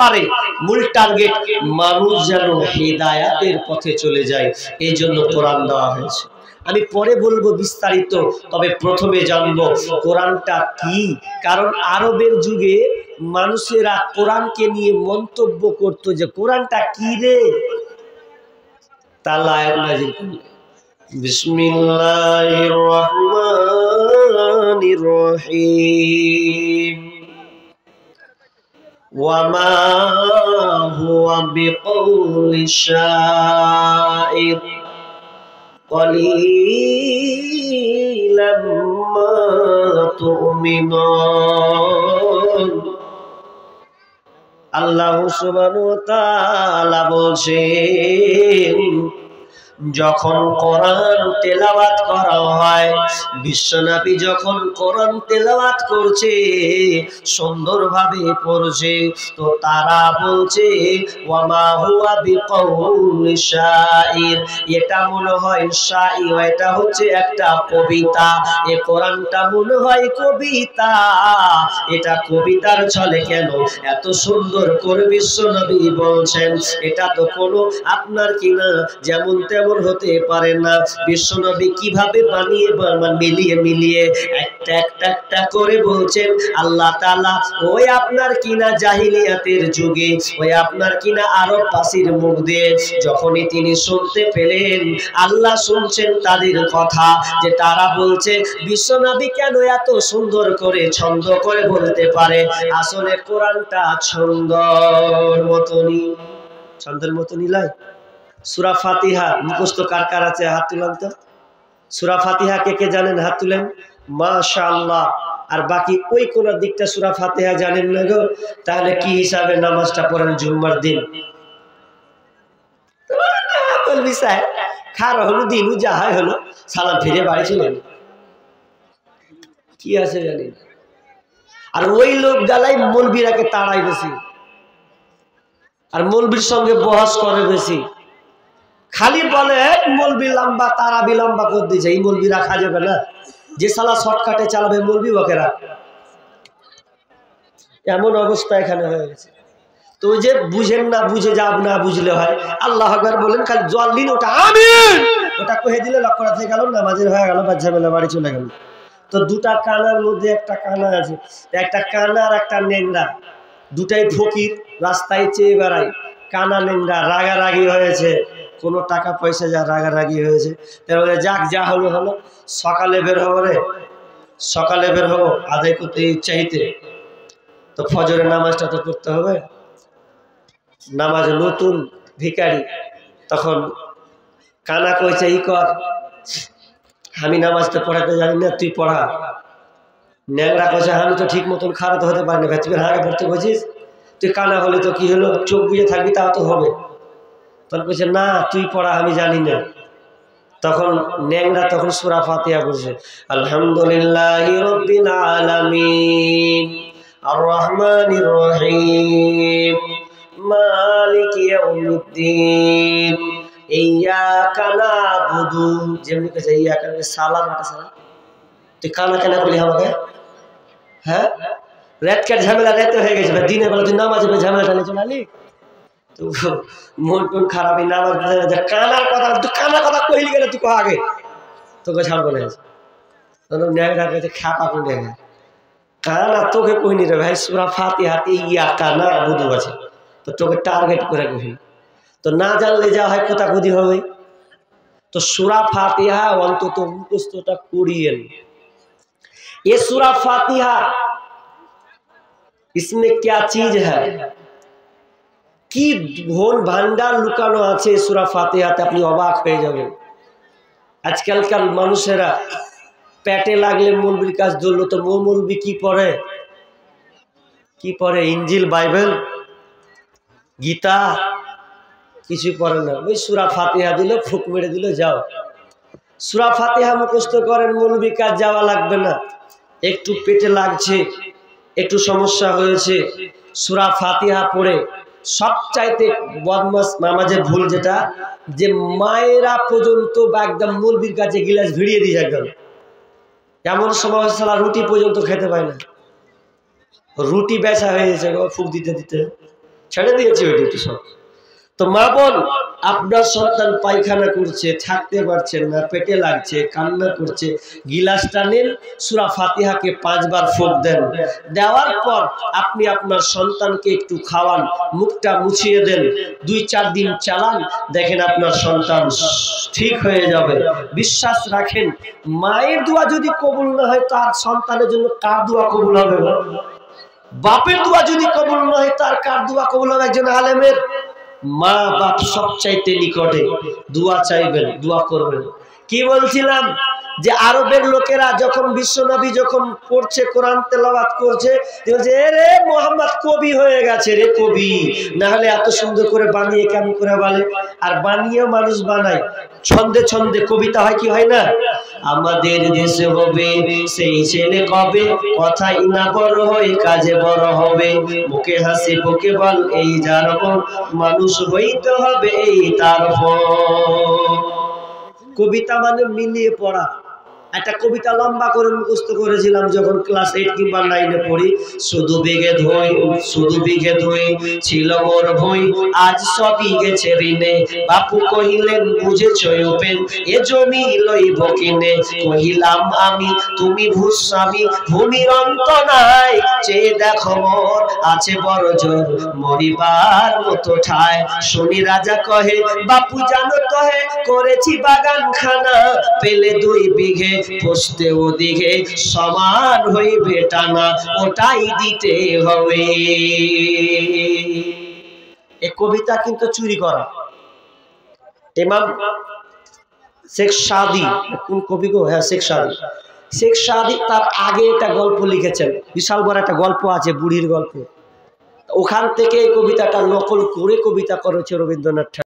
পারে, মূল টার্গেট মানুষ যেন হিদায়াতের পথে চলে যায়, এই জন্য কোরআন দেওয়া হয়েছে। আমি পরে বলবো বিস্তারিত, তবে প্রথমে জানবো কোরআনটা কি। কারণ আরবের যুগে মানুষেরা কোরআনকে নিয়ে মন্তব্য করত যে কোরআনটা কি রে। তাআলা আয়াত নাযিল করলেন, বিসমিল্লাহির রহমানির রহিম, ওয়ামা হুয়া বিকাউলি শাইর কলিলাম মা তুমিনুন। আল্লাহ সুবহানাহু ওয়া তাআলা বলেন, যখন কোরআন তেলাওয়াত করা হয়, বিশ্বনবী যখন কোরআন তেলাওয়াত করছে, সুন্দরভাবে পড়ছে, তো তারা বলছে ওয়ামা হুয়া বিকাউলি শাইর, এটা মনে হয় শাইর, এটা হচ্ছে একটা কবিতা, এই কোরআনটা মনে হয় কবিতা, এটা কবিতার ছলে কেন এত সুন্দর করে বিশ্বনবী বলছেন, এটা তো কোনো আপনার কিনা যেমন তেমন হতে পারে না। বিশ্বনবী কিভাবে বানিয়ে মিলিয়ে মিলিয়ে একটা একটা একটা করে বলছেন আল্লাহ তাআলা ওই আপনার কিনা জাহিলিয়াতের যুগে, ওই আপনার কিনা আরববাসীর মুখ দিয়ে যখনই তিনি শুনতে পেলেন, আল্লাহ শুনছেন তাদের কথা, যে তারা বলছে বিশ্বনবী কেন এত সুন্দর করে ছন্দ করে বলতে পারে। আসলে কোরআনটা ছন্দর মতনই, ছন্দের মতনই লাই। সূরা ফাতিহা মুখস্থ কার কার আছে? হাত তুলেন তো। সূরা ফাতিহা কে কে জানেন? হাত তুলেন, মাশাআল্লাহ। আর বাকি ওই কোন দিকটা সূরা ফাতিহা জানেন না গো, তাহলে কি হিসাবে নামাজটা পড়েন জুম্মার দিন? বলবি স্যার খারাপ হলো দিনু যা হয় হলো, সালাম ফিরে বাড়ি চলেন, কি আছে জানি। আর ওই লোক গালাই মৌলবীরাকে তাড়াই বেশি, আর মৌলবীর সঙ্গে বহস করে বেশি, খালি বলে মৌলবি লম্বা তারাবি লম্বা করে দিয়েছে, এই মৌলবি রাখা যাবে না, যে সালা শর্টকাটে চালাবে মৌলবি ওকে রাখ। এমন অবস্থা এখানে হয়ে গেছে। তো ওই যে বুঝেন না, বুঝে যাব না, বুঝলে হয় আল্লাহ আকবার বলেন, খালি জল দিন ওটা আমিন, ওটা কহে দিলে লক্ষ্য থেকে গেল, নামাজের হয়ে গেল, বাচ্চা মেলা বাড়ি চলে গেল। তো দুটা কানার মধ্যে একটা কানা আছে, একটা কানা আর একটা নেংড়া, দুটাই ফকির, রাস্তায় চেয়ে বেড়ায়। কানা নেংড়া রাগারাগি হয়েছে, কোনো টাকা পয়সা যা রাগারাগি হয়েছে, তারপরে যাক যা হলো হলো, সকালে বের হবো রে, সকালে বের হবো আদায় করতে চাইতে, তো ফজরের নামাজটা তো পড়তে হবে। নামাজ নতুন ভিখারি, তখন কানা কইছে ই কর, আমি নামাজটা পড়াতে জানি না, তুই পড়া। ন্যাংরা কইছে আমি তো ঠিক মতন খারাপ হতে পারি না, তুই আগে পড়তে বলছিস, তুই কানা হলে তো কি হলো, চোখ বুঝে থাকবি তাও তো হবে। তখন কইছে না তুই পড়া, আমি জানি না। তখন ন্যাংরা তখন সূরা ফাতিহা পড়ছে, আলহামদুলিল্লাহি রাব্বিল আলামিন আর রহমানির রহিম মালিকি ইয়াউমিদ্দিন ইয়াকা নাবুদু, যেমনি কইছে ইয়াকা সালাম না সালাম, তুই কানা কেন বলি আমাকে? হ্যাঁ রাত কার ঝামেলা রাতে হয়ে গেছে, দিনের বেলা তুই নামাজে ঝামেলাটা নিয়ে চলে আলি, তো মন টন খারাপ, নামাজ কানার কথা, তুই কানার কথা কইলি গেলে তুই কহ আগে তোকে ছাড়বো না। ন্যাংরা কইছে খ্যাপা করে কানা তোকে কইনি রে ভাই, সূরা ফাতিহাতে ইয়াকা নাবুদু আছে, তো তোকে টার্গেট করে কইনি, তো না জানলে যা হয় কোথাকুতি হবে। তো সূরা ফাতিহা অন্তত মুখস্থটা করিয়েন। ये सूरा फातिहा इसमें क्या चीज है, কি ধন ভান্ডার লুকানো আছে সূরা ফাতিহাতে, আপনি অবাক হয়ে যাবেন। আজকালকার মানুষেরা পেটে লাগলে মৌলবীর কাজ ধরলো, তো মৌলবী কি পড়ে? কি পড়ে? ইনজিল, বাইবেল, গীতা কিছু পড়ে না, ওই সূরা ফাতিহা দিল, ফুক মেরে দিল, যাও। সূরা ফাতিহা মুখস্থ করেন, মৌলবীর কাজ যাওয়া লাগবে না। একটু পেটে লাগছে, একটু সমস্যা হয়েছে, সূরা ফাতিহা পড়ে। সবচাইতে বদমাস নামাজের ভুল যেটা, যে মায়েরা পর্যন্ত বা একদম মৌলবীর কাছে গিলাস ভিড়িয়ে দিয়ে একদম, এমন সময় সালা রুটি পর্যন্ত খেতে পায় না, রুটি বেচা হয়ে গেছে ফুক দিতে দিতে। ছেড়ে দিয়েছি ওই ডিউটি সব। তো মা বোন, আপনার সন্তান পায়খানা করছে, থাকতে পারছেন না, পেটে লাগছে, কান্না করছে, গিলাসটা নেন, সূরা ফাতিহাকে 5 বার ফুঁক দেন, দেওয়ার পর আপনি আপনার সন্তানকে একটু খাওয়ান, মুখটা মুছিয়ে দেন, 2-4 দিন চালান, দেখেন আপনার সন্তান ঠিক হয়ে যাবে। বিশ্বাস রাখেন, মায়ের দোয়া যদি কবুল না হয়, তার সন্তানের জন্য কার দোয়া কবুল হবে? বাপের দোয়া যদি কবুল না হয়, তার কার দোয়া কবুল হবে? একজন আলেমের। মা বাপ সবচাইতে নিকটে, দোয়া চাইবেন, দোয়া করবেন। কি বলছিলাম যে আরবের লোকেরা যখন বিশ্বনবী যখন পড়ছে, কোরআন তেলাওয়াত করছে, বলছে রে মোহাম্মদ কবি হয়ে গেছে রে, কবি না হলে এত সুন্দর করে বানিয়ে কেমন করে বলে? আর বানিয়েও মানুষ বানায়, ছন্দে ছন্দে কবিতা হয় কি হয় না? আমাদের দেশে হবে সেই ছেলে কবে, কথাই না বড় হয়ে কাজে বড় হবে, মুখে হাসি বুকে বল এই যার মন, মানুষ হইতে হবে এই তার ফল। কবিতা মানে মিলিয়ে পড়া। একটা কবিতা লম্বা করে মুখস্থ করেছিলাম যখন ক্লাস 8 কিংবা 9 এ পড়ি। শুধু বিঘে ধুই ছিল মোর ভুই, আজ সবই গেছে ঋণে, বাপু কহিলেন বুঝেছ ওপেন, এ জমি লইব কিনে, কহিলাম আমি তুমি ভূস্বামী, ভূমির অন্ত নাই, চেয়ে দেখো মোর আছে বড় জোর, মরিবার মতো ঠায়, শুনি রাজা কহে বাপু জানো তো হে, করেছি বাগান খানা, পেলে 2 বিঘে, পোষতে ওদিকে সমান হইবে টানা, ওটাই দিতে হবে। এই কবিতা কিন্তু চুরি করা। ইমাম শেখ সাদি, কোন কবি গো? হ্যাঁ, শেখ সাদি তার আগে একটা গল্প লিখেছেন, বিশাল বড় একটা গল্প আছে, বুড়ির গল্প। ওখান থেকে এই কবিতাটা নকল করে কবিতা করেছে রবীন্দ্রনাথ ঠাকুর।